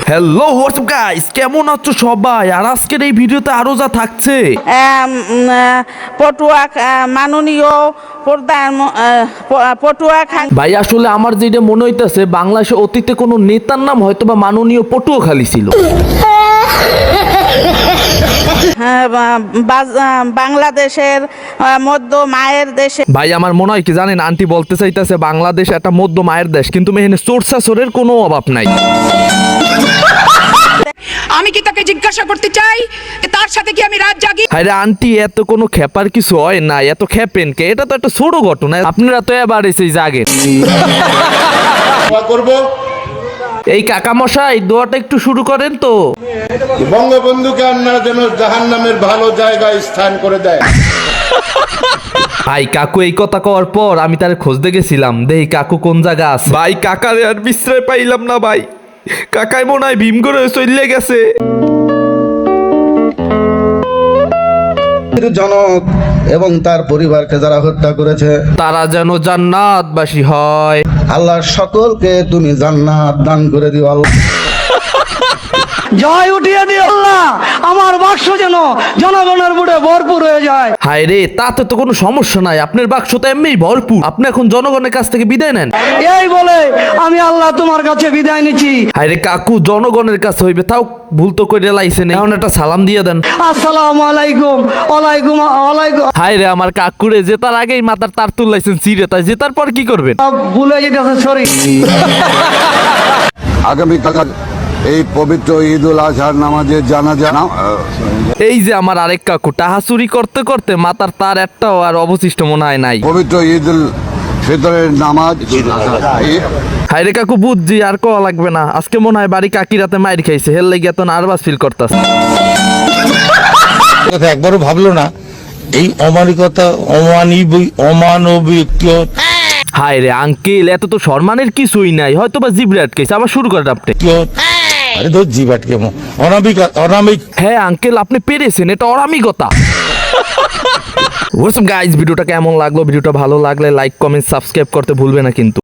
Hello WhatsApp guys, কেমন আছো সবাই? আর আজকের এই ভিডিওতে আরো যা থাকছে পটুয়া মাননীয় প্রধান পটুয়া খান ভাই, আসলে আমার যেটা মনে হইতেছে বাংলাদেশে অতীতে কোনো নেতার নাম হয়তো বা মাননীয় পটুয়াখালী ছিল। বাংলাদেশের মধ্য মায়ের দেশে। ভাই আমার মনে হয় কি জানেন, আন্টি বলতে চাইতেছে বাংলাদেশ একটা মধ্য মায়ের দেশ, কিন্তু মেহেনে চোরসাচরের কোনো অভাব নাই। আমি কি তাকে জিজ্ঞাসা করতে চাই যে তার সাথে কি আমি রাত জাগি? আরে আন্টি, এত কোনো খেপার কিছু হয় না, এত খেপেন কে? এটা তো একটা ছোট ঘটনা, আপনারা তো এবার এসে জাগেন। করব এই কাকা মশাই, দোয়াটা একটু শুরু করেন তো। বঙ্গবন্ধুকে আল্লাহ যেন জাহান্নামের ভালো জায়গায় স্থান করে দেয়। ভাই কাকু এই কথা কওয়ার পর আমি তার খোঁজতে গেছিলাম, দেখি কাকু কোন জায়গা আছে। ভাই কাকারে আর বিশ্রয় পাইলাম না ভাই, কাকাই মনে হয় ভীম করে চলে গেছে। জনক এবং তার পরিবারকে যারা হত্যা করেছে, তারা যেন জান্নাতবাসী হয়। আল্লাহ সকলকে তুমি জান্নাত দান করে দিও আল্লাহ। জয় উঠিয়ে দিও আল্লাহ, আমার বাক্স যেন জনগণের বুড়ে ভরপুর হয়ে যায়। হায় রে, তাতে তো কোনো সমস্যা নাই, আপনার বাক্স তো এমনিই ভরপুর, আপনি এখন জনগণের কাছ থেকে বিদায় নেন। এই বলে আমি আল্লাহ তোমার কাছে বিদায় নিচ্ছি। হায় রে কাকু, জনগণের কাছে হইবে, তাও ভুল তো করে লাইছেন, এখন একটা সালাম দিয়ে দেন। আসসালামু আলাইকুম। ওয়ালাইকুম ওয়ালাইকুম। হায় রে আমার কাকুরে, জেতার আগেই মাথার তার তুললাইছেন চিরে, তাই জেতার পর কি করবেন? ভুলে যেতেছে, সরি। আগামীকাল এই পবিত্র ঈদ উল আজহার নামাজের জানাজা এই যে আমার আরেক কাকু, টাহা চুরি করতে করতে মাথার তার একটাও আর অবশিষ্ট মনে হয় নাই। পবিত্র ঈদ উল ফিতরের নামাজ হায়রে কাকু, বুঝছি, আর কোয়া লাগবে না। আজকে মনে হয় বাড়ি কাকি রাতে মাইর খাইছে, হেল লেগে তো নার্ভাস ফিল করতেছে। কথা একবারও ভাবলো না এই অমানিকতা, অমানবিক। হায় রে আঙ্কেল, এত তো সম্মানের কিছুই নাই, হয়তো বা জিবরে আটকেছে। আবার শুরু করেন আপনি। আরে ধর জিভ আটকে অনামিক। হ্যাঁ আঙ্কেল, আপনি পেরেছেন, এটা অরামিকতা। হোয়াটসঅ্যাপ গাইস, ভিডিওটা কেমন লাগলো? ভিডিওটা ভালো লাগলে লাইক কমেন্ট সাবস্ক্রাইব করতে ভুলবে না কিন্তু।